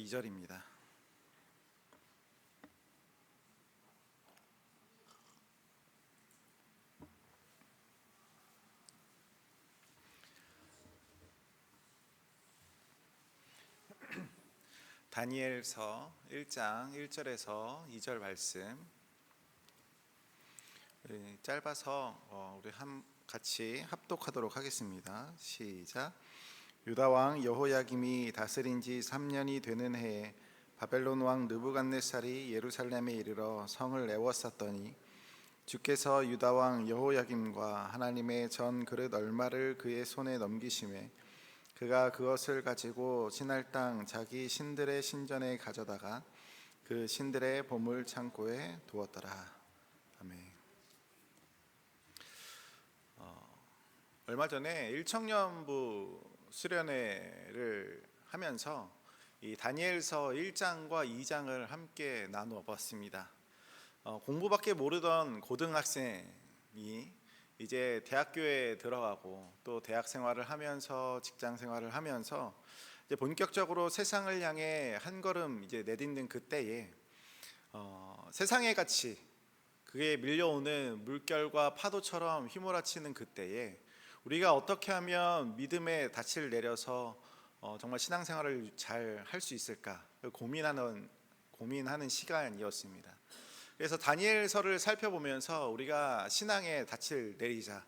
2절입니다. 다니엘서 1장 1절에서 2절 말씀, 짧아서 우리 같이 합독하도록 하겠습니다. 시작. 유다 왕 여호야김이 다스린 지 3년이 되는 해에 바벨론 왕 느부갓네살이 예루살렘에 이르러 성을 에워쌌더니 주께서 유다 왕 여호야김과 하나님의 전 그릇 얼마를 그의 손에 넘기심에 그가 그것을 가지고 신할 땅 자기 신들의 신전에 가져다가 그 신들의 보물 창고에 두었더라. 아멘. 얼마 전에 일청년부 수련회를 하면서 이 다니엘서 1장과 2장을 함께 나누어 봤습니다. 공부밖에 모르던 고등학생이 이제 대학교에 들어가고 또 대학 생활을 하면서 직장 생활을 하면서 이제 본격적으로 세상을 향해 한 걸음 이제 내딛는 그때에 세상의 가치, 그게 밀려오는 물결과 파도처럼 휘몰아치는 그때에 우리가 어떻게 하면 믿음의 닻을 내려서 정말 신앙생활을 잘 할 수 있을까 고민하는 시간이었습니다. 그래서 다니엘서를 살펴보면서 우리가 신앙의 닻을 내리자,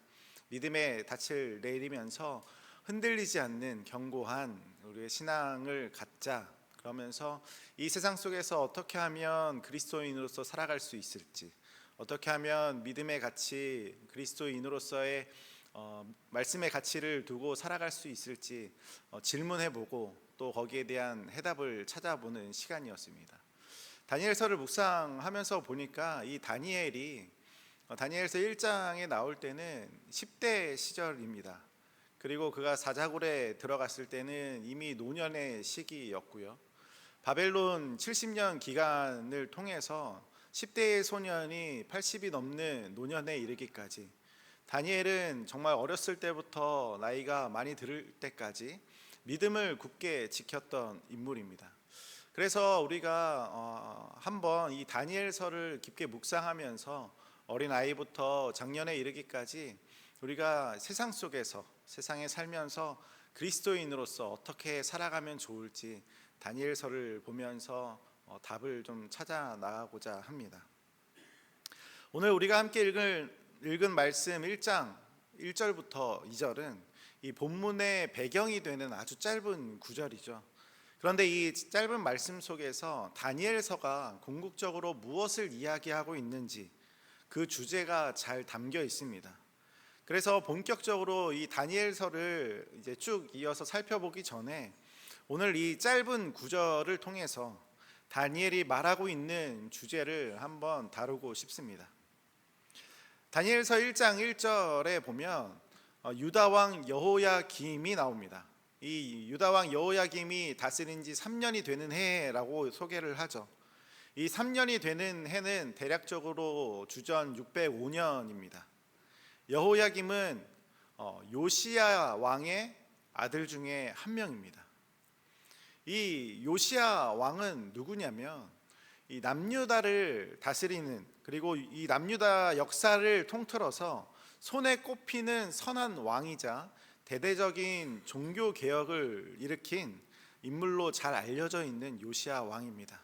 믿음의 닻을 내리면서 흔들리지 않는 견고한 우리의 신앙을 갖자, 그러면서 이 세상 속에서 어떻게 하면 그리스도인으로서 살아갈 수 있을지, 어떻게 하면 믿음의 가치, 그리스도인으로서의 말씀의 가치를 두고 살아갈 수 있을지 질문해보고 또 거기에 대한 해답을 찾아보는 시간이었습니다. 다니엘서를 묵상하면서 보니까 이 다니엘서 1장에 나올 때는 10대 시절입니다. 그리고 그가 사자굴에 들어갔을 때는 이미 노년의 시기였고요. 바벨론 70년 기간을 통해서 10대의 소년이 80이 넘는 노년에 이르기까지, 다니엘은 정말 어렸을 때부터 나이가 많이 들을 때까지 믿음을 굳게 지켰던 인물입니다. 그래서 우리가 한번 이 다니엘서를 깊게 묵상하면서 어린아이부터 장년에 이르기까지 우리가 세상 속에서, 세상에 살면서 그리스도인으로서 어떻게 살아가면 좋을지 다니엘서를 보면서 답을 좀 찾아 나가고자 합니다. 오늘 우리가 함께 읽은 말씀 1장 1절부터 2절은 이 본문의 배경이 되는 아주 짧은 구절이죠. 그런데 이 짧은 말씀 속에서 다니엘서가 궁극적으로 무엇을 이야기하고 있는지 그 주제가 잘 담겨 있습니다. 그래서 본격적으로 이 다니엘서를 이제 쭉 이어서 살펴보기 전에 오늘 이 짧은 구절을 통해서 다니엘이 말하고 있는 주제를 한번 다루고 싶습니다. 다니엘서 1장 1절에 보면 유다 왕 여호야김이 나옵니다. 이 유다 왕 여호야김이 다스린 지 3년이 되는 해라고 소개를 하죠. 이 3년이 되는 해는 대략적으로 주전 605년입니다. 여호야김은 요시야 왕의 아들 중에 한 명입니다. 이 요시야 왕은 누구냐면 이 남유다를 다스리는, 그리고 이 남유다 역사를 통틀어서 손에 꼽히는 선한 왕이자 대대적인 종교 개혁을 일으킨 인물로 잘 알려져 있는 요시야 왕입니다.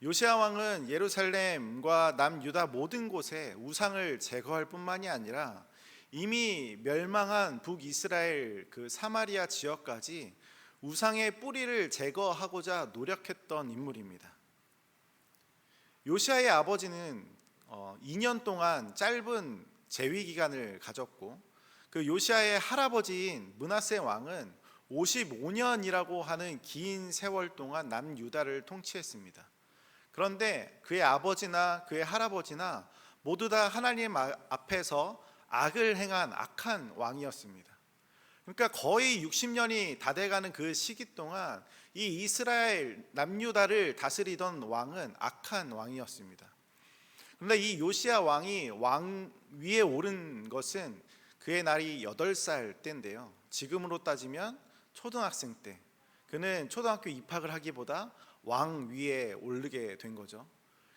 요시야 왕은 예루살렘과 남유다 모든 곳에 우상을 제거할 뿐만이 아니라 이미 멸망한 북이스라엘 그 사마리아 지역까지 우상의 뿌리를 제거하고자 노력했던 인물입니다. 요시야의 아버지는 2년 동안 짧은 재위 기간을 가졌고, 그 요시야의 할아버지인 므낫세 왕은 55년이라고 하는 긴 세월 동안 남유다를 통치했습니다. 그런데 그의 아버지나 그의 할아버지나 모두 다 하나님 앞에서 악을 행한 악한 왕이었습니다. 그러니까 거의 60년이 다 돼가는 그 시기 동안 이 이스라엘 남유다를 다스리던 왕은 악한 왕이었습니다. 그런데 이 요시야 왕이 왕 위에 오른 것은 그의 나이 8살 때인데요, 지금으로 따지면 초등학생 때, 그는 초등학교 입학을 하기보다 왕 위에 오르게 된 거죠.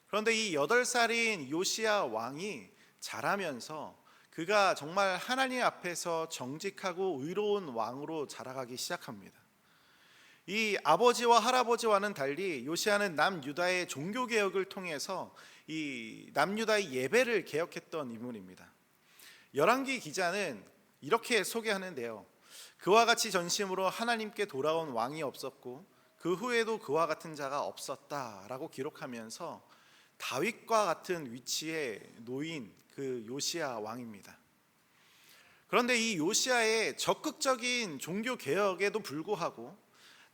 그런데 이 8살인 요시야 왕이 자라면서 그가 정말 하나님 앞에서 정직하고 의로운 왕으로 자라가기 시작합니다. 이 아버지와 할아버지와는 달리 요시야는 남유다의 종교 개혁을 통해서 이 남유다의 예배를 개혁했던 인물입니다. 열왕기 기자는 이렇게 소개하는데요. 그와 같이 전심으로 하나님께 돌아온 왕이 없었고 그 후에도 그와 같은 자가 없었다라고 기록하면서 다윗과 같은 위치에 놓인 그 요시야 왕입니다. 그런데 이 요시야의 적극적인 종교 개혁에도 불구하고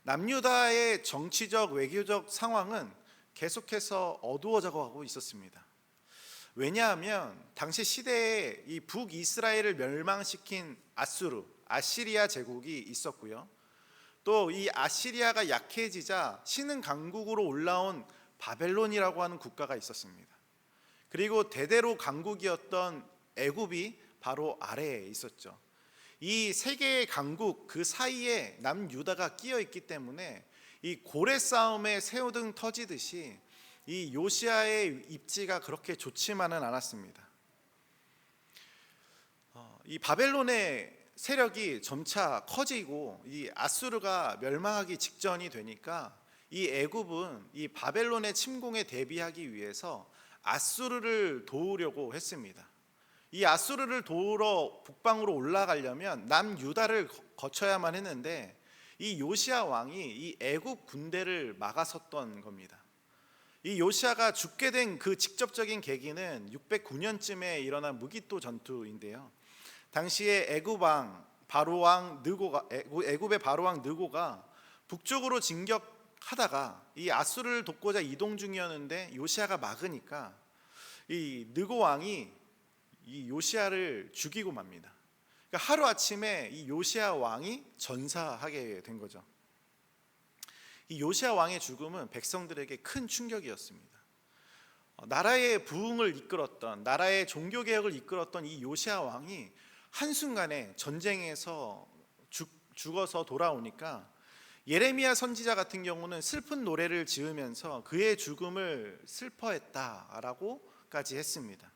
남유다의 정치적 외교적 상황은 계속해서 어두워져 가고 있었습니다. 왜냐하면 당시 시대에 이 북이스라엘을 멸망시킨 아시리아 제국이 있었고요. 또 이 아시리아가 약해지자 신흥 강국으로 올라온 바벨론이라고 하는 국가가 있었습니다. 그리고 대대로 강국이었던 애굽이 바로 아래에 있었죠. 이 세 개의 강국 그 사이에 남유다가 끼어 있기 때문에 이 고래 싸움에 새우등 터지듯이 이 요시야의 입지가 그렇게 좋지만은 않았습니다. 이 바벨론의 세력이 점차 커지고 이 아수르가 멸망하기 직전이 되니까 이 애굽은 이 바벨론의 침공에 대비하기 위해서 아수르를 도우려고 했습니다. 이 아수르를 도우러 북방으로 올라가려면 남유다를 거쳐야만 했는데 이 요시야 왕이 이 애굽 군대를 막아섰던 겁니다. 이 요시야가 죽게 된 그 직접적인 계기는 609년쯤에 일어난 무기또 전투인데요. 당시에 애굽의 바로 왕 느고가 북쪽으로 진격하다가 이 아수르를 돕고자 이동 중이었는데 요시야가 막으니까 이 느고 왕이 이 요시야를 죽이고 맙니다. 그러니까 하루 아침에 이 요시야 왕이 전사하게 된 거죠. 이 요시야 왕의 죽음은 백성들에게 큰 충격이었습니다. 나라의 부흥을 이끌었던, 나라의 종교 개혁을 이끌었던 이 요시야 왕이 한순간에 전쟁에서 죽어서 돌아오니까 예레미야 선지자 같은 경우는 슬픈 노래를 지으면서 그의 죽음을 슬퍼했다라고까지 했습니다.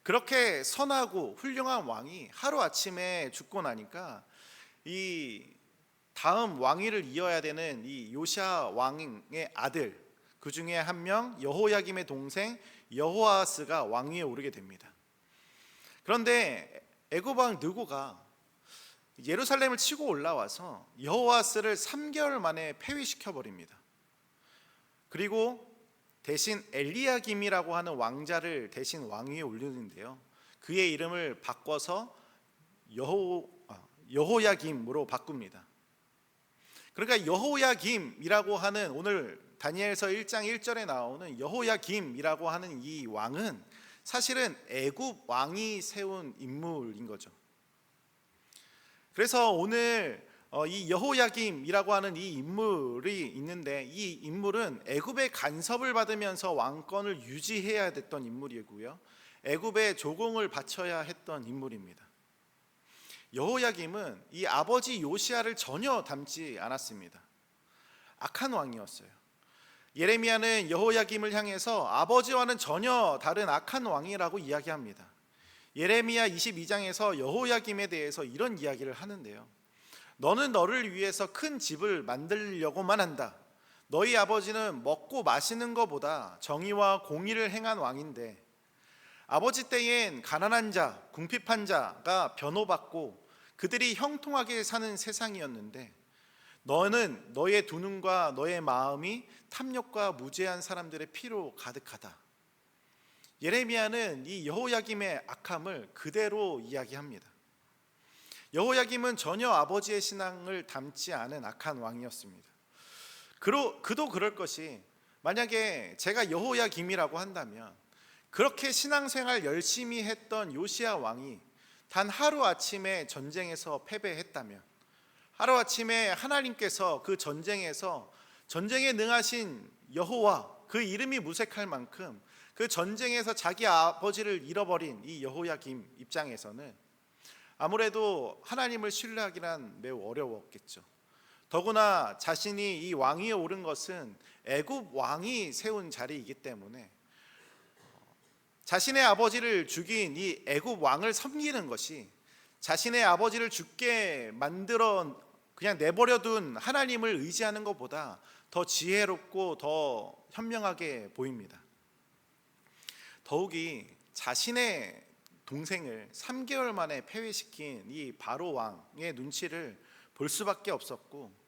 그렇게 선하고 훌륭한 왕이 하루아침에 죽고 나니까 이 다음 왕위를 이어야 되는 이 요시야 왕의 아들, 그 중에 한 명 여호야김의 동생 여호아스가 왕위에 오르게 됩니다. 그런데 애굽 왕 느고가 예루살렘을 치고 올라와서 여호아스를 3개월 만에 폐위시켜 버립니다. 그리고 대신 엘리야김이라고 하는 왕자를 대신 왕위에 올리는데요. 그의 이름을 바꿔서 여호야김으로 바꿉니다. 그러니까 여호야김이라고 하는 오늘 다니엘서 1장 1절에 나오는 여호야김이라고 하는 이 왕은 사실은 애굽 왕이 세운 인물인 거죠. 그래서 오늘 이 여호야김이라고 하는 이 인물이 있는데 이 인물은 애굽의 간섭을 받으면서 왕권을 유지해야 됐던 인물이고요. 애굽에 조공을 바쳐야 했던 인물입니다. 여호야김은 이 아버지 요시야를 전혀 닮지 않았습니다. 악한 왕이었어요. 예레미야는 여호야김을 향해서 아버지와는 전혀 다른 악한 왕이라고 이야기합니다. 예레미야 22장에서 여호야김에 대해서 이런 이야기를 하는데요. 너는 너를 위해서 큰 집을 만들려고만 한다. 너희 아버지는 먹고 마시는 것보다 정의와 공의를 행한 왕인데 아버지 때엔 가난한 자, 궁핍한 자가 변호받고 그들이 형통하게 사는 세상이었는데 너는 너의 두 눈과 너의 마음이 탐욕과 무죄한 사람들의 피로 가득하다. 예레미야는 이 여호야김의 악함을 그대로 이야기합니다. 여호야김은 전혀 아버지의 신앙을 닮지 않은 악한 왕이었습니다. 그도 그럴 것이 만약에 제가 여호야김이라고 한다면 그렇게 신앙생활 열심히 했던 요시야 왕이 단 하루아침에 전쟁에서 패배했다면 하루아침에 하나님께서 그 전쟁에서 전쟁에 능하신 여호와 그 이름이 무색할 만큼 그 전쟁에서 자기 아버지를 잃어버린 이 여호야김 입장에서는 아무래도 하나님을 신뢰하기란 매우 어려웠겠죠. 더구나 자신이 이 왕위에 오른 것은 애굽 왕이 세운 자리이기 때문에 자신의 아버지를 죽인 이 애굽 왕을 섬기는 것이 자신의 아버지를 죽게 만들어 그냥 내버려둔 하나님을 의지하는 것보다 더 지혜롭고 더 현명하게 보입니다. 더욱이 자신의 동생을 3개월 만에 폐위시킨 이 바로 왕의 눈치를 볼 수밖에 없었고,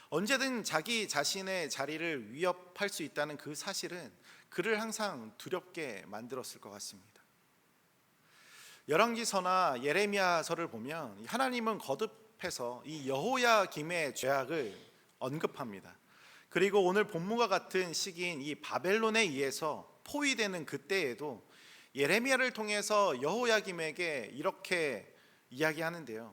언제든 자기 자신의 자리를 위협할 수 있다는 그 사실은 그를 항상 두렵게 만들었을 것 같습니다. 열왕기서나 예레미야서를 보면 하나님은 거듭해서 이 여호야김의 죄악을 언급합니다. 그리고 오늘 본문과 같은 시기인 이 바벨론에 의해서 포위되는 그때에도 예레미야를 통해서 여호야김에게 이렇게 이야기하는데요.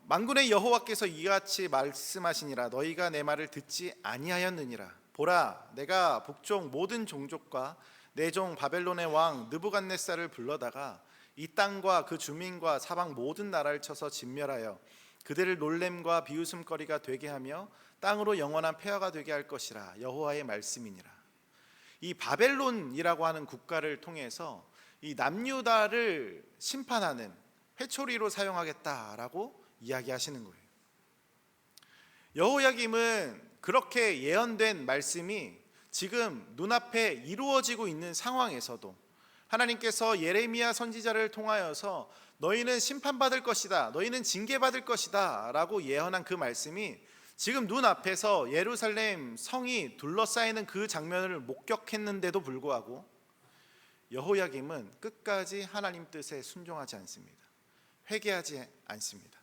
만군의 여호와께서 이같이 말씀하시니라. 너희가 내 말을 듣지 아니하였느니라. 보라, 내가 북쪽 모든 종족과 내 종 바벨론의 왕 느부갓네살을 불러다가 이 땅과 그 주민과 사방 모든 나라를 쳐서 진멸하여 그들을 놀램과 비웃음거리가 되게 하며 땅으로 영원한 폐허가 되게 할 것이라. 여호와의 말씀이니라. 이 바벨론이라고 하는 국가를 통해서 이 남유다를 심판하는 회초리로 사용하겠다라고 이야기하시는 거예요. 여호야김은 그렇게 예언된 말씀이 지금 눈앞에 이루어지고 있는 상황에서도 하나님께서 예레미야 선지자를 통하여서 너희는 심판받을 것이다, 너희는 징계받을 것이다 라고 예언한 그 말씀이 지금 눈앞에서 예루살렘 성이 둘러싸이는 그 장면을 목격했는데도 불구하고 여호야김은 끝까지 하나님 뜻에 순종하지 않습니다. 회개하지 않습니다.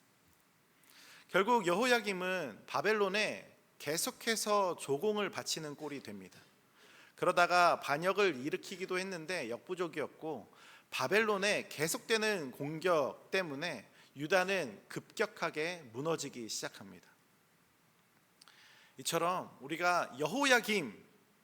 결국 여호야김은 바벨론에 계속해서 조공을 바치는 꼴이 됩니다. 그러다가 반역을 일으키기도 했는데 역부족이었고, 바벨론의 계속되는 공격 때문에 유다는 급격하게 무너지기 시작합니다. 이처럼 우리가 여호야김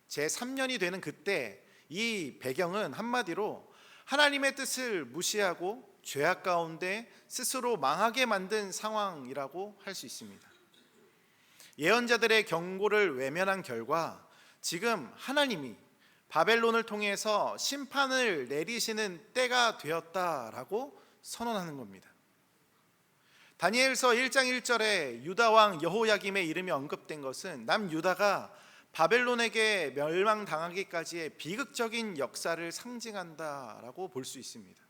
제3년이 되는 그때 이 배경은 한마디로 하나님의 뜻을 무시하고 죄악 가운데 스스로 망하게 만든 상황이라고 할 수 있습니다. 예언자들의 경고를 외면한 결과 지금 하나님이 바벨론을 통해서 심판을 내리시는 때가 되었다라고 선언하는 겁니다. 다니엘서 1장 1절에 유다 왕 여호야김의 이름이 언급된 것은 남유다가 바벨론에게 멸망당하기까지의 비극적인 역사를 상징한다라고 볼 수 있습니다.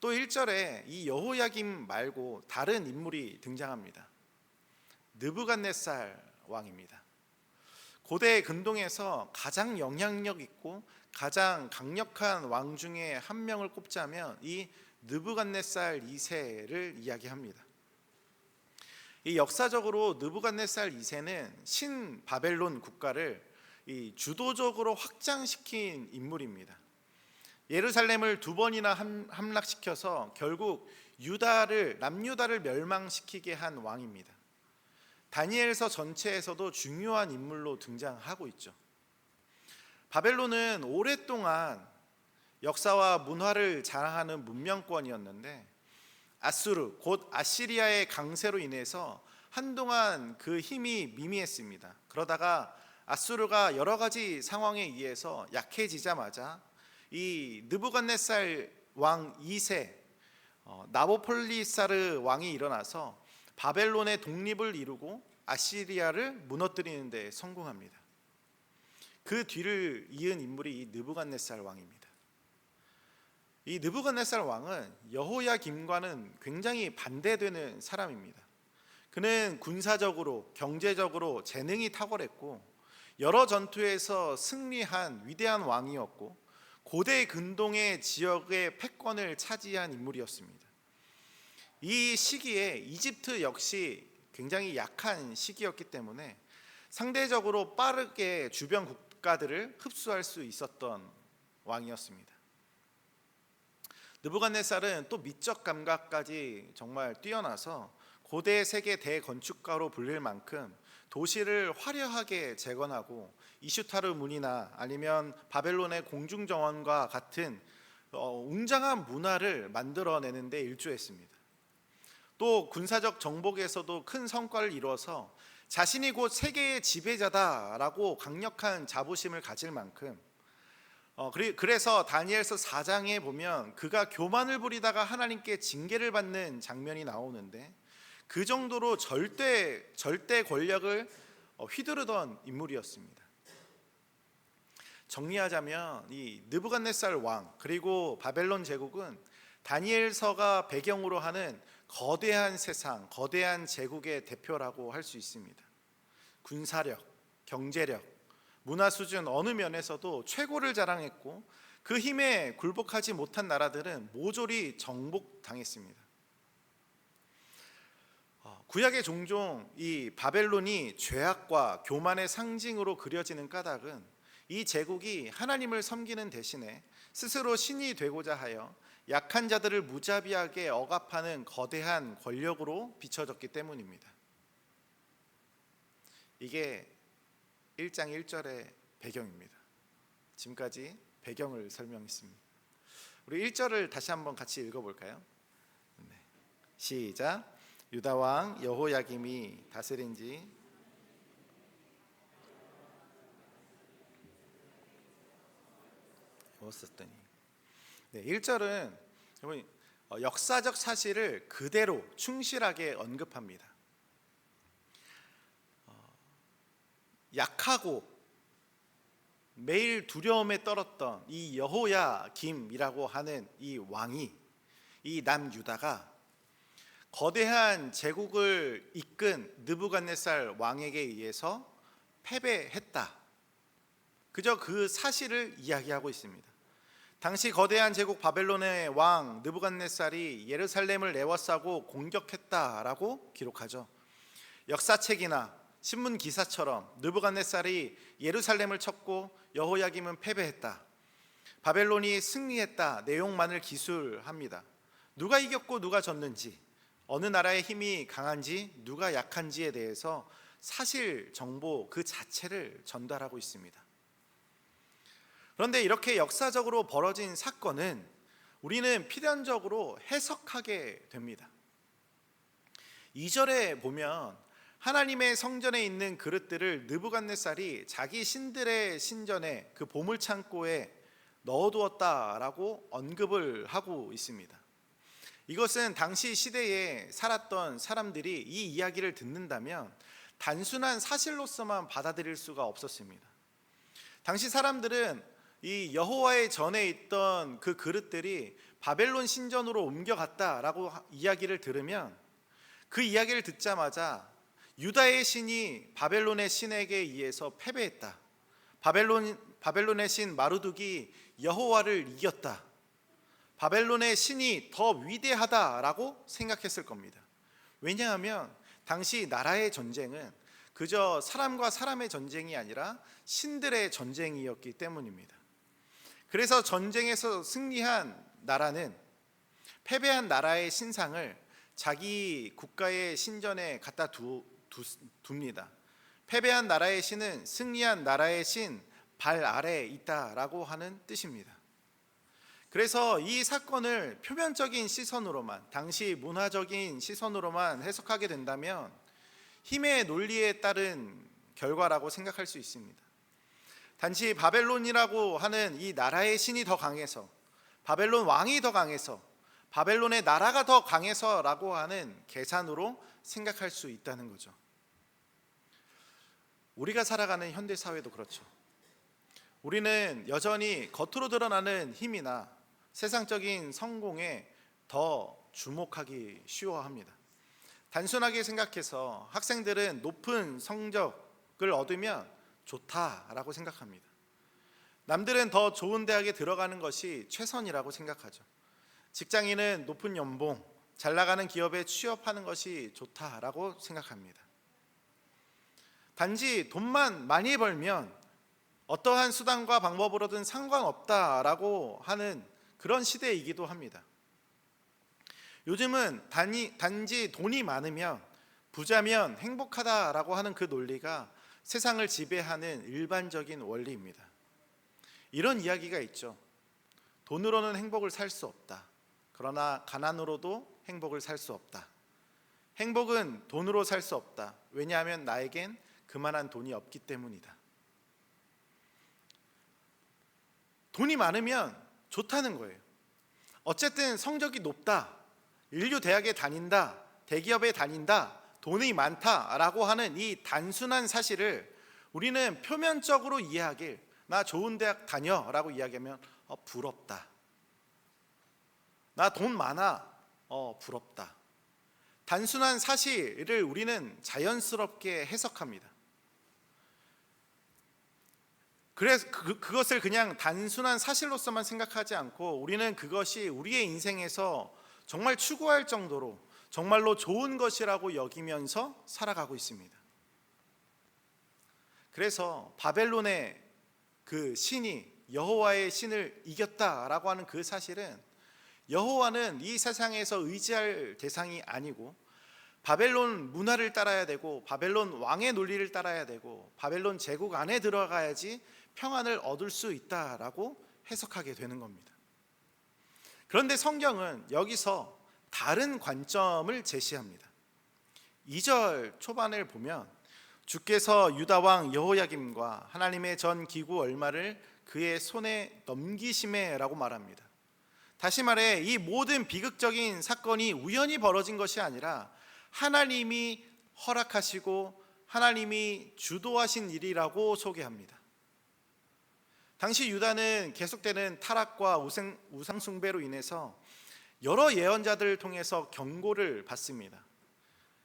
또 1절에 이 여호야김 말고 다른 인물이 등장합니다. 느부갓네살 왕입니다. 고대 근동에서 가장 영향력 있고 가장 강력한 왕 중에 한 명을 꼽자면 이 느부갓네살 2세를 이야기합니다. 이 역사적으로 느부갓네살 2세는 신바벨론 국가를 이 주도적으로 확장시킨 인물입니다. 예루살렘을 2번이나 함락시켜서 결국 남유다를 멸망시키게 한 왕입니다. 다니엘서 전체에서도 중요한 인물로 등장하고 있죠. 바벨론은 오랫동안 역사와 문화를 자랑하는 문명권이었는데 아수르 곧 아시리아의 강세로 인해서 한동안 그 힘이 미미했습니다. 그러다가 아수르가 여러 가지 상황에 의해서 약해지자마자 이 느부갓네살 왕 2세 나보폴리사르 왕이 일어나서 바벨론의 독립을 이루고 아시리아를 무너뜨리는 데 성공합니다. 그 뒤를 이은 인물이 이 느부갓네살 왕입니다. 이 느부갓네살 왕은 여호야김과는 굉장히 반대되는 사람입니다. 그는 군사적으로, 경제적으로 재능이 탁월했고 여러 전투에서 승리한 위대한 왕이었고 고대 근동의 지역의 패권을 차지한 인물이었습니다. 이 시기에 이집트 역시 굉장히 약한 시기였기 때문에 상대적으로 빠르게 주변 국가들을 흡수할 수 있었던 왕이었습니다. 느부갓네살은 또 미적 감각까지 정말 뛰어나서 고대 세계 대건축가로 불릴 만큼 도시를 화려하게 재건하고 이슈타르 문이나 아니면 바벨론의 공중정원과 같은 웅장한 문화를 만들어내는 데 일조했습니다. 또 군사적 정복에서도 큰 성과를 이루어서 자신이 곧 세계의 지배자다라고 강력한 자부심을 가질 만큼 그래서 다니엘서 4장에 보면 그가 교만을 부리다가 하나님께 징계를 받는 장면이 나오는데 그 정도로 절대 권력을 휘두르던 인물이었습니다. 정리하자면 이 느부갓네살 왕 그리고 바벨론 제국은 다니엘서가 배경으로 하는 거대한 세상, 거대한 제국의 대표라고 할 수 있습니다. 군사력, 경제력, 문화 수준 어느 면에서도 최고를 자랑했고 그 힘에 굴복하지 못한 나라들은 모조리 정복당했습니다. 구약에 종종 이 바벨론이 죄악과 교만의 상징으로 그려지는 까닭은 이 제국이 하나님을 섬기는 대신에 스스로 신이 되고자 하여 약한 자들을 무자비하게 억압하는 거대한 권력으로 비춰졌기 때문입니다. 이게 1장 1절의 배경입니다. 지금까지 배경을 설명했습니다. 우리 1절을 다시 한번 같이 읽어볼까요? 네. 시작. 유다 왕 여호야김이 다스린 지 썼더니 1절은 역사적 사실을 그대로 충실하게 언급합니다. 약하고 매일 두려움에 떨었던 이 여호야김이라고 하는 이 왕이 이 남유다가 거대한 제국을 이끈 느부갓네살 왕에게 의해서 패배했다. 그저 그 사실을 이야기하고 있습니다. 당시 거대한 제국 바벨론의 왕 느부갓네살이 예루살렘을 에워싸고 공격했다라고 기록하죠. 역사책이나 신문 기사처럼 느부갓네살이 예루살렘을 쳤고 여호야김은 패배했다, 바벨론이 승리했다 내용만을 기술합니다. 누가 이겼고 누가 졌는지, 어느 나라의 힘이 강한지 누가 약한지에 대해서 사실 정보 그 자체를 전달하고 있습니다. 그런데 이렇게 역사적으로 벌어진 사건은 우리는 필연적으로 해석하게 됩니다. 2절에 보면 하나님의 성전에 있는 그릇들을 느부갓네살이 자기 신들의 신전에 그 보물창고에 넣어두었다라고 언급을 하고 있습니다. 이것은 당시 시대에 살았던 사람들이 이 이야기를 듣는다면 단순한 사실로서만 받아들일 수가 없었습니다. 당시 사람들은 이 여호와의 전에 있던 그 그릇들이 바벨론 신전으로 옮겨갔다라고 이야기를 들으면 그 이야기를 듣자마자 유다의 신이 바벨론의 신에게 의해서 패배했다, 바벨론의 신 마르둑이 여호와를 이겼다, 바벨론의 신이 더 위대하다라고 생각했을 겁니다. 왜냐하면 당시 나라의 전쟁은 그저 사람과 사람의 전쟁이 아니라 신들의 전쟁이었기 때문입니다. 그래서 전쟁에서 승리한 나라는 패배한 나라의 신상을 자기 국가의 신전에 갖다 둡니다. 패배한 나라의 신은 승리한 나라의 신 발 아래에 있다라고 하는 뜻입니다. 그래서 이 사건을 표면적인 시선으로만, 당시 문화적인 시선으로만 해석하게 된다면 힘의 논리에 따른 결과라고 생각할 수 있습니다. 단지 바벨론이라고 하는 이 나라의 신이 더 강해서, 바벨론 왕이 더 강해서, 바벨론의 나라가 더 강해서라고 하는 계산으로 생각할 수 있다는 거죠. 우리가 살아가는 현대 사회도 그렇죠. 우리는 여전히 겉으로 드러나는 힘이나 세상적인 성공에 더 주목하기 쉬워합니다. 단순하게 생각해서 학생들은 높은 성적을 얻으면 좋다라고 생각합니다. 남들은 더 좋은 대학에 들어가는 것이 최선이라고 생각하죠. 직장인은 높은 연봉, 잘 나가는 기업에 취업하는 것이 좋다라고 생각합니다. 단지 돈만 많이 벌면 어떠한 수단과 방법으로든 상관없다라고 하는 그런 시대이기도 합니다. 요즘은 단지 돈이 많으면, 부자면 행복하다라고 하는 그 논리가 세상을 지배하는 일반적인 원리입니다. 이런 이야기가 있죠. 돈으로는 행복을 살 수 없다. 그러나 가난으로도 행복을 살 수 없다. 행복은 돈으로 살 수 없다. 왜냐하면 나에겐 그만한 돈이 없기 때문이다. 돈이 많으면 좋다는 거예요. 어쨌든 성적이 높다, 인류 대학에 다닌다, 대기업에 다닌다, 돈이 많다라고 하는 이 단순한 사실을 우리는 표면적으로 이해하길, 나 좋은 대학 다녀라고 이야기하면 부럽다. 나 돈 많아. 부럽다. 단순한 사실을 우리는 자연스럽게 해석합니다. 그래서 그것을 그냥 단순한 사실로서만 생각하지 않고 우리는 그것이 우리의 인생에서 정말 추구할 정도로 정말로 좋은 것이라고 여기면서 살아가고 있습니다. 그래서 바벨론의 그 신이 여호와의 신을 이겼다라고 하는 그 사실은, 여호와는 이 세상에서 의지할 대상이 아니고 바벨론 문화를 따라야 되고 바벨론 왕의 논리를 따라야 되고 바벨론 제국 안에 들어가야지 평안을 얻을 수 있다라고 해석하게 되는 겁니다. 그런데 성경은 여기서 다른 관점을 제시합니다. 2절 초반을 보면 주께서 유다 왕 여호야김과 하나님의 전 기구 얼마를 그의 손에 넘기심에라고 말합니다. 다시 말해 이 모든 비극적인 사건이 우연히 벌어진 것이 아니라 하나님이 허락하시고 하나님이 주도하신 일이라고 소개합니다. 당시 유다는 계속되는 타락과 우상 숭배로 인해서 여러 예언자들을 통해서 경고를 받습니다.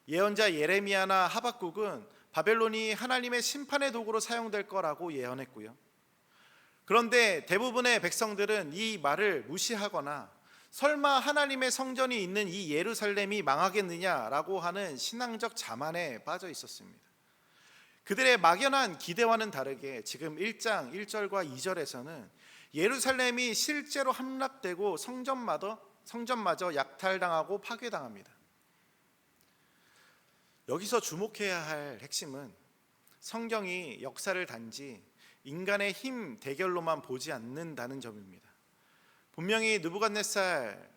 예언자 예레미야나 하박국은 바벨론이 하나님의 심판의 도구로 사용될 거라고 예언했고요. 그런데 대부분의 백성들은 이 말을 무시하거나 설마 하나님의 성전이 있는 이 예루살렘이 망하겠느냐라고 하는 신앙적 자만에 빠져 있었습니다. 그들의 막연한 기대와는 다르게 지금 1장 1절과 2절에서는 예루살렘이 실제로 함락되고 성전마저 약탈당하고 파괴당합니다. 여기서 주목해야 할 핵심은 성경이 역사를 단지 인간의 힘 대결로만 보지 않는다는 점입니다. 분명히 느부갓네살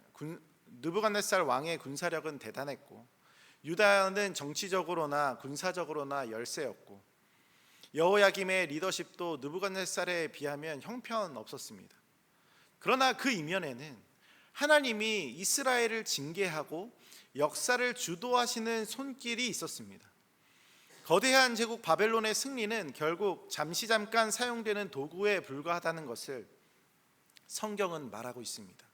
왕의 군사력은 대단했고 유다는 정치적으로나 군사적으로나 열세였고 여호야김의 리더십도 느부갓네살에 비하면 형편없었습니다. 그러나 그 이면에는 하나님이 이스라엘을 징계하고 역사를 주도하시는 손길이 있었습니다. 거대한 제국 바벨론의 승리는 결국 잠깐 사용되는 도구에 불과하다는 것을 성경은 말하고 있습니다.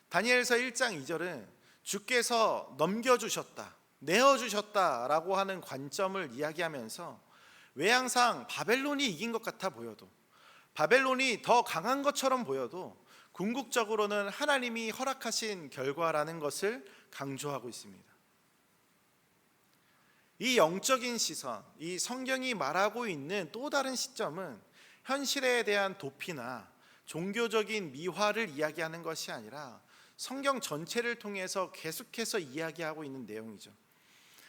다니엘서 1장 2절은 주께서 넘겨주셨다, 내어주셨다라고 하는 관점을 이야기하면서 외양상 바벨론이 이긴 것 같아 보여도, 바벨론이 더 강한 것처럼 보여도 궁극적으로는 하나님이 허락하신 결과라는 것을 강조하고 있습니다. 이 영적인 시선, 이 성경이 말하고 있는 또 다른 시점은 현실에 대한 도피나 종교적인 미화를 이야기하는 것이 아니라 성경 전체를 통해서 계속해서 이야기하고 있는 내용이죠.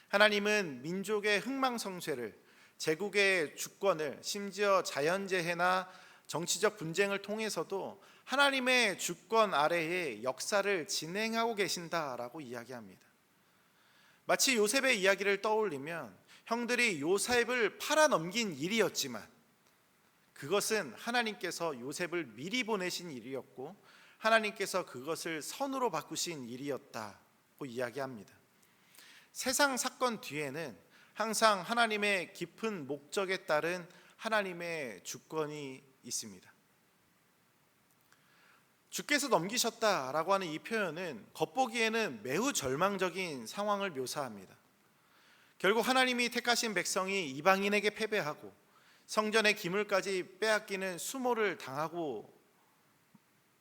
하나님은 민족의 흥망성쇠를, 제국의 주권을, 심지어 자연재해나 정치적 분쟁을 통해서도 하나님의 주권 아래에 역사를 진행하고 계신다라고 이야기합니다. 마치 요셉의 이야기를 떠올리면 형들이 요셉을 팔아넘긴 일이었지만 그것은 하나님께서 요셉을 미리 보내신 일이었고 하나님께서 그것을 선으로 바꾸신 일이었다고 이야기합니다. 세상 사건 뒤에는 항상 하나님의 깊은 목적에 따른 하나님의 주권이 있습니다. 주께서 넘기셨다라고 하는 이 표현은 겉보기에는 매우 절망적인 상황을 묘사합니다. 결국 하나님이 택하신 백성이 이방인에게 패배하고 성전의 기물까지 빼앗기는 수모를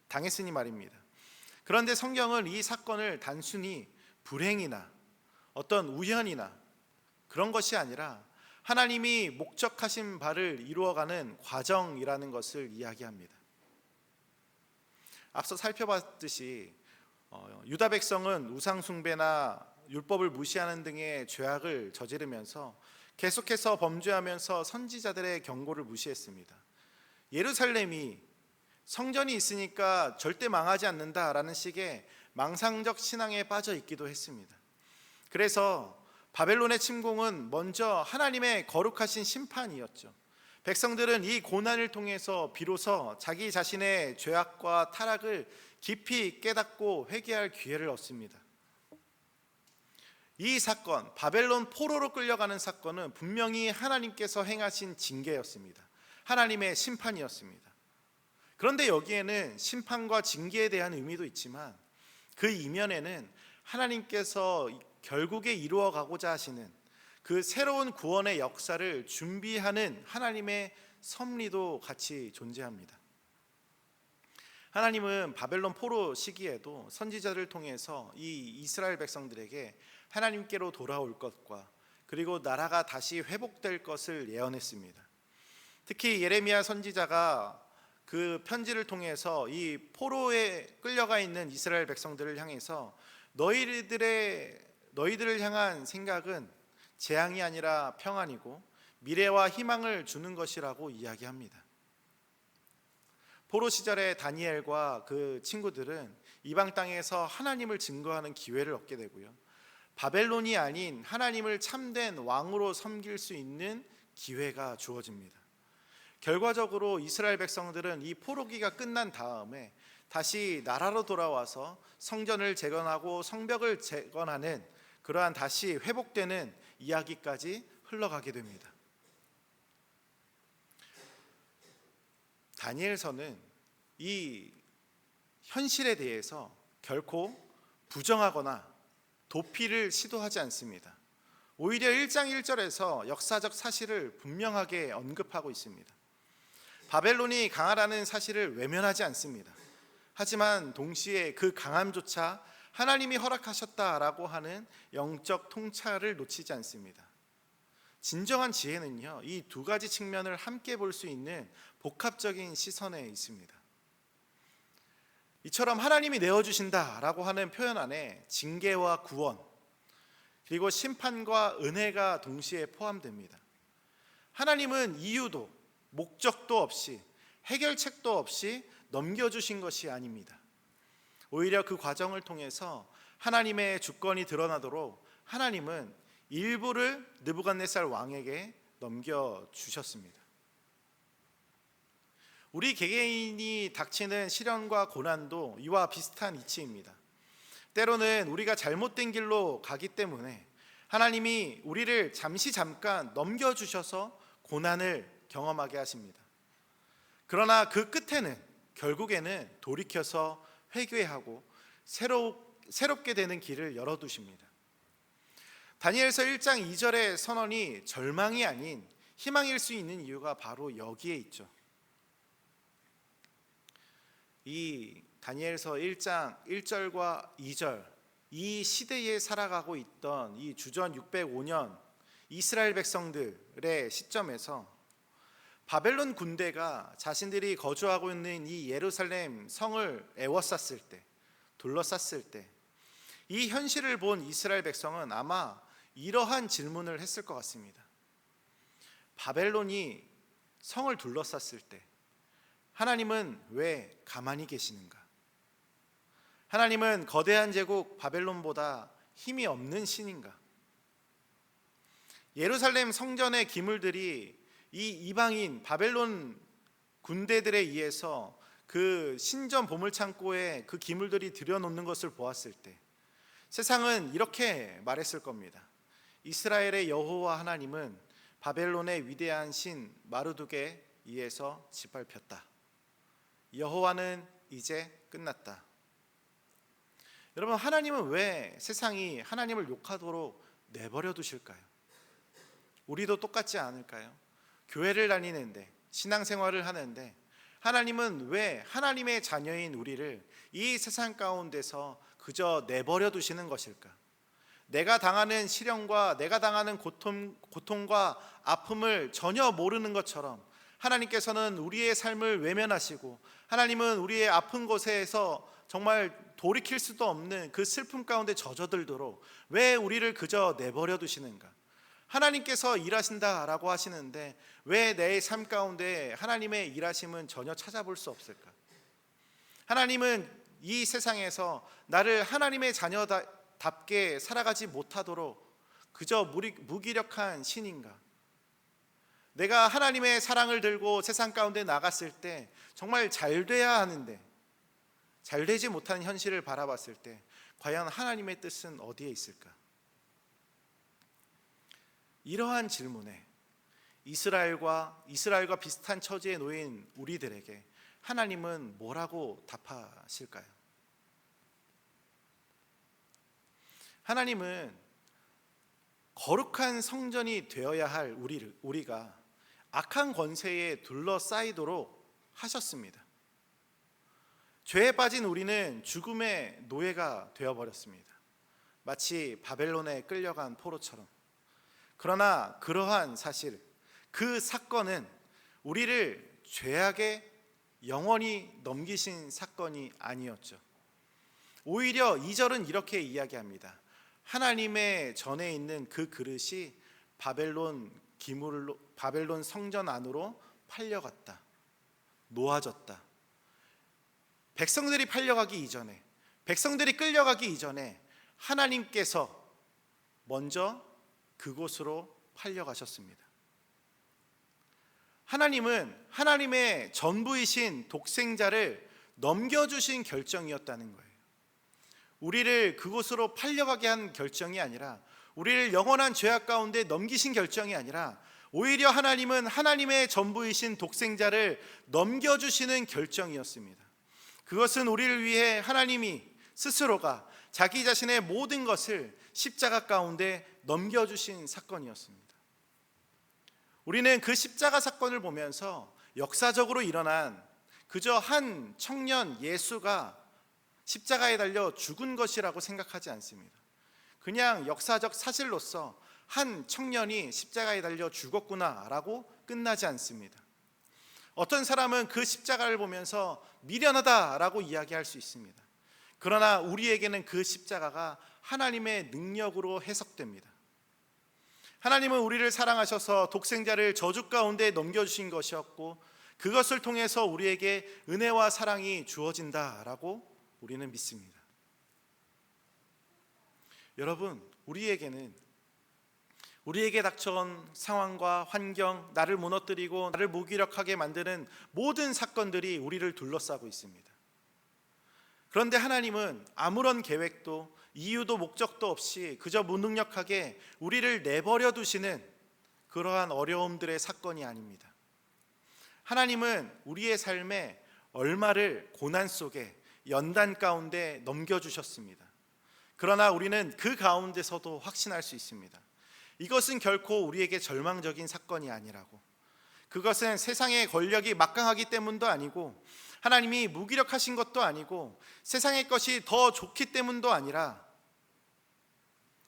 당했으니 말입니다. 그런데 성경은 이 사건을 단순히 불행이나 어떤 우연이나 그런 것이 아니라 하나님이 목적하신 바를 이루어가는 과정이라는 것을 이야기합니다. 앞서 살펴봤듯이 유다 백성은 우상 숭배나 율법을 무시하는 등의 죄악을 저지르면서 계속해서 범죄하면서 선지자들의 경고를 무시했습니다. 예루살렘이 성전이 있으니까 절대 망하지 않는다라는 식의 망상적 신앙에 빠져 있기도 했습니다. 그래서 바벨론의 침공은 먼저 하나님의 거룩하신 심판이었죠. 백성들은 이 고난을 통해서 비로소 자기 자신의 죄악과 타락을 깊이 깨닫고 회개할 기회를 얻습니다. 이 사건, 바벨론 포로로 끌려가는 사건은 분명히 하나님께서 행하신 징계였습니다. 하나님의 심판이었습니다. 그런데 여기에는 심판과 징계에 대한 의미도 있지만 그 이면에는 하나님께서 결국에 이루어가고자 하시는 그 새로운 구원의 역사를 준비하는 하나님의 섭리도 같이 존재합니다. 하나님은 바벨론 포로 시기에도 선지자를 통해서 이 이스라엘 백성들에게 하나님께로 돌아올 것과 그리고 나라가 다시 회복될 것을 예언했습니다. 특히 예레미야 선지자가 그 편지를 통해서 이 포로에 끌려가 있는 이스라엘 백성들을 향해서 너희들을 향한 생각은 재앙이 아니라 평안이고 미래와 희망을 주는 것이라고 이야기합니다. 포로 시절에 다니엘과 그 친구들은 이방 땅에서 하나님을 증거하는 기회를 얻게 되고요, 바벨론이 아닌 하나님을 참된 왕으로 섬길 수 있는 기회가 주어집니다. 결과적으로 이스라엘 백성들은 이 포로기가 끝난 다음에 다시 나라로 돌아와서 성전을 재건하고 성벽을 재건하는 그러한 다시 회복되는 이야기까지 흘러가게 됩니다. 다니엘서는 이 현실에 대해서 결코 부정하거나 도피를 시도하지 않습니다. 오히려 1장 1절에서 역사적 사실을 분명하게 언급하고 있습니다. 바벨론이 강하다는 사실을 외면하지 않습니다. 하지만 동시에 그 강함조차 하나님이 허락하셨다라고 하는 영적 통찰을 놓치지 않습니다. 진정한 지혜는요, 이 두 가지 측면을 함께 볼 수 있는 복합적인 시선에 있습니다. 이처럼 하나님이 내어주신다라고 하는 표현 안에 징계와 구원 그리고 심판과 은혜가 동시에 포함됩니다. 하나님은 이유도 목적도 없이 해결책도 없이 넘겨주신 것이 아닙니다. 오히려 그 과정을 통해서 하나님의 주권이 드러나도록 하나님은 일부를 느부갓네살 왕에게 넘겨주셨습니다. 우리 개개인이 닥치는 시련과 고난도 이와 비슷한 이치입니다. 때로는 우리가 잘못된 길로 가기 때문에 하나님이 우리를 잠깐 넘겨주셔서 고난을 경험하게 하십니다. 그러나 그 끝에는 결국에는 돌이켜서 회개하고 새롭게 되는 길을 열어두십니다. 다니엘서 1장 2절의 선언이 절망이 아닌 희망일 수 있는 이유가 바로 여기에 있죠. 이 다니엘서 1장 1절과 2절, 이 시대에 살아가고 있던 이 주전 605년 이스라엘 백성들의 시점에서 바벨론 군대가 자신들이 거주하고 있는 이 예루살렘 성을 에워쌌을 때, 둘러쌌을 때, 이 현실을 본 이스라엘 백성은 아마 이러한 질문을 했을 것 같습니다. 바벨론이 성을 둘러쌌을 때 하나님은 왜 가만히 계시는가? 하나님은 거대한 제국 바벨론보다 힘이 없는 신인가? 예루살렘 성전의 기물들이 이 이방인 바벨론 군대들에 의해서 그 신전 보물창고에 그 기물들이 들여놓는 것을 보았을 때 세상은 이렇게 말했을 겁니다. 이스라엘의 여호와 하나님은 바벨론의 위대한 신 마르둑에 의해서 짓밟혔다. 여호와는 이제 끝났다. 여러분, 하나님은 왜 세상이 하나님을 욕하도록 내버려 두실까요? 우리도 똑같지 않을까요? 교회를 다니는데, 신앙생활을 하는데 하나님은 왜 하나님의 자녀인 우리를 이 세상 가운데서 그저 내버려 두시는 것일까? 내가 당하는 시련과 내가 당하는 고통과 아픔을 전혀 모르는 것처럼 하나님께서는 우리의 삶을 외면하시고 하나님은 우리의 아픈 곳에서 정말 돌이킬 수도 없는 그 슬픔 가운데 젖어들도록 왜 우리를 그저 내버려 두시는가? 하나님께서 일하신다라고 하시는데 왜 내 삶 가운데 하나님의 일하심은 전혀 찾아볼 수 없을까? 하나님은 이 세상에서 나를 하나님의 자녀답게 답게 살아가지 못하도록 그저 무기력한 신인가? 내가 하나님의 사랑을 들고 세상 가운데 나갔을 때 정말 잘 돼야 하는데 잘 되지 못하는 현실을 바라봤을 때 과연 하나님의 뜻은 어디에 있을까? 이러한 질문에 이스라엘과 비슷한 처지에 놓인 우리들에게 하나님은 뭐라고 답하실까요? 하나님은 거룩한 성전이 되어야 할 우리가 악한 권세에 둘러싸이도록 하셨습니다. 죄에 빠진 우리는 죽음의 노예가 되어버렸습니다. 마치 바벨론에 끌려간 포로처럼. 그러나 그러한 사실, 그 사건은 우리를 죄악에 영원히 넘기신 사건이 아니었죠. 오히려 2절은 이렇게 이야기합니다. 하나님의 전에 있는 그 그릇이 바벨론 성전 안으로 팔려갔다. 놓아졌다. 백성들이 끌려가기 이전에 하나님께서 먼저 그곳으로 팔려가셨습니다. 하나님은 하나님의 전부이신 독생자를 넘겨주신 결정이었다는 거예요. 우리를 그곳으로 팔려가게 한 결정이 아니라, 우리를 영원한 죄악 가운데 넘기신 결정이 아니라, 오히려 하나님은 하나님의 전부이신 독생자를 넘겨주시는 결정이었습니다. 그것은 우리를 위해 하나님이 스스로가 자기 자신의 모든 것을 십자가 가운데 넘겨주신 사건이었습니다. 우리는 그 십자가 사건을 보면서 역사적으로 일어난 그저 한 청년 예수가 십자가에 달려 죽은 것이라고 생각하지 않습니다. 그냥 역사적 사실로서 한 청년이 십자가에 달려 죽었구나라고 끝나지 않습니다. 어떤 사람은 그 십자가를 보면서 미련하다라고 이야기할 수 있습니다. 그러나 우리에게는 그 십자가가 하나님의 능력으로 해석됩니다. 하나님은 우리를 사랑하셔서 독생자를 저주 가운데 넘겨주신 것이었고, 그것을 통해서 우리에게 은혜와 사랑이 주어진다라고 우리는 믿습니다. 여러분, 우리에게 닥쳐온 상황과 환경, 나를 무너뜨리고 나를 무기력하게 만드는 모든 사건들이 우리를 둘러싸고 있습니다. 그런데 하나님은 아무런 계획도 이유도 목적도 없이 그저 무능력하게 우리를 내버려 두시는 그러한 어려움들의 사건이 아닙니다. 하나님은 우리의 삶에 얼마를 고난 속에 연단 가운데 넘겨주셨습니다. 그러나 우리는 그 가운데서도 확신할 수 있습니다. 이것은 결코 우리에게 절망적인 사건이 아니라고. 그것은 세상의 권력이 막강하기 때문도 아니고, 하나님이 무기력하신 것도 아니고, 세상의 것이 더 좋기 때문도 아니라,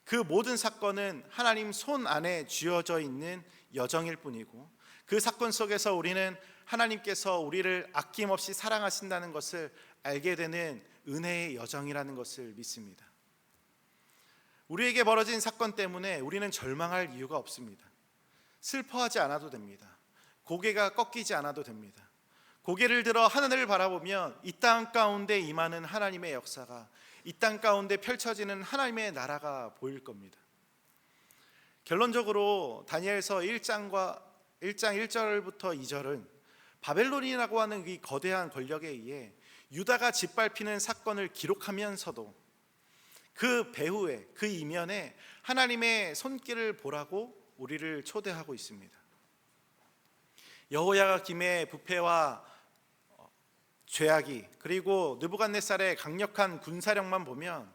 그 모든 사건은 하나님 손 안에 쥐어져 있는 여정일 뿐이고, 그 사건 속에서 우리는 하나님께서 우리를 아낌없이 사랑하신다는 것을 알게 되는 은혜의 여정이라는 것을 믿습니다. 우리에게 벌어진 사건 때문에 우리는 절망할 이유가 없습니다. 슬퍼하지 않아도 됩니다. 고개가 꺾이지 않아도 됩니다. 고개를 들어 하늘을 바라보면 이 땅 가운데 임하는 하나님의 역사가, 이 땅 가운데 펼쳐지는 하나님의 나라가 보일 겁니다. 결론적으로 다니엘서 1장 1절부터 2절은 바벨론이라고 하는 이 거대한 권력에 의해 유다가 짓밟히는 사건을 기록하면서도 그 배후에, 그 이면에 하나님의 손길을 보라고 우리를 초대하고 있습니다. 여호야김의 부패와 죄악이, 그리고 느부갓네살의 강력한 군사력만 보면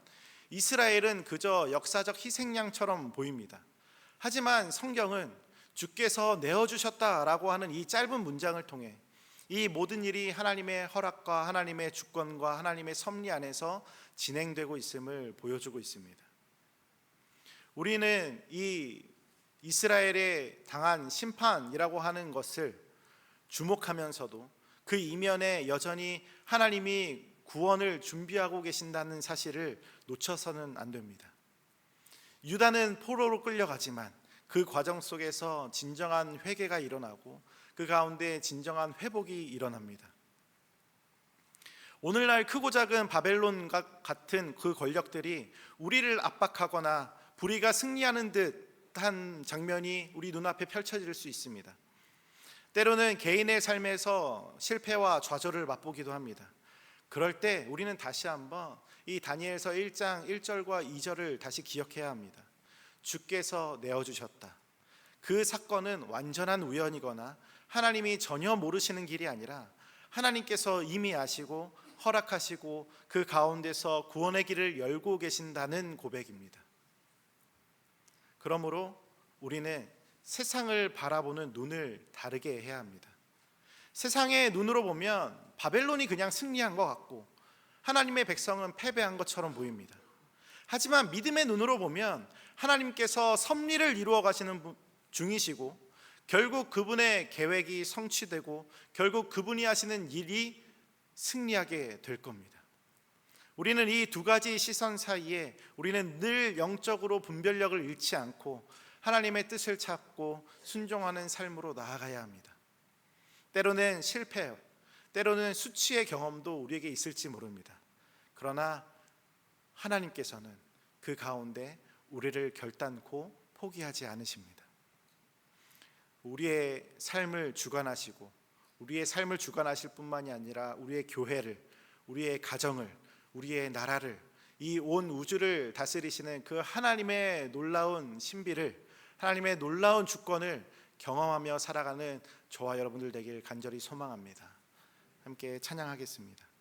이스라엘은 그저 역사적 희생양처럼 보입니다. 하지만 성경은 주께서 내어주셨다라고 하는 이 짧은 문장을 통해 이 모든 일이 하나님의 허락과 하나님의 주권과 하나님의 섭리 안에서 진행되고 있음을 보여주고 있습니다. 우리는 이 이스라엘에 당한 심판이라고 하는 것을 주목하면서도 그 이면에 여전히 하나님이 구원을 준비하고 계신다는 사실을 놓쳐서는 안 됩니다. 유다는 포로로 끌려가지만 그 과정 속에서 진정한 회개가 일어나고 그 가운데 진정한 회복이 일어납니다. 오늘날 크고 작은 바벨론과 같은 그 권력들이 우리를 압박하거나 불의가 승리하는 듯한 장면이 우리 눈앞에 펼쳐질 수 있습니다. 때로는 개인의 삶에서 실패와 좌절을 맛보기도 합니다. 그럴 때 우리는 다시 한번 이 다니엘서 1장 1절과 2절을 다시 기억해야 합니다. 주께서 내어주셨다. 그 사건은 완전한 우연이거나 하나님이 전혀 모르시는 길이 아니라 하나님께서 이미 아시고 허락하시고 그 가운데서 구원의 길을 열고 계신다는 고백입니다. 그러므로 우리는 세상을 바라보는 눈을 다르게 해야 합니다. 세상의 눈으로 보면 바벨론이 그냥 승리한 것 같고 하나님의 백성은 패배한 것처럼 보입니다. 하지만 믿음의 눈으로 보면 하나님께서 섭리를 이루어 가시는 중이시고 결국 그분의 계획이 성취되고 결국 그분이 하시는 일이 승리하게 될 겁니다. 우리는 이 두 가지 시선 사이에 우리는 늘 영적으로 분별력을 잃지 않고 하나님의 뜻을 찾고 순종하는 삶으로 나아가야 합니다. 때로는 실패, 때로는 수치의 경험도 우리에게 있을지 모릅니다. 그러나 하나님께서는 그 가운데 우리를 결단코 포기하지 않으십니다. 우리의 삶을 주관하시고 우리의 삶을 주관하실 뿐만이 아니라 우리의 교회를, 우리의 가정을, 우리의 나라를, 이 온 우주를 다스리시는 그 하나님의 놀라운 신비를, 하나님의 놀라운 주권을 경험하며 살아가는 저와 여러분들 되길 간절히 소망합니다. 함께 찬양하겠습니다.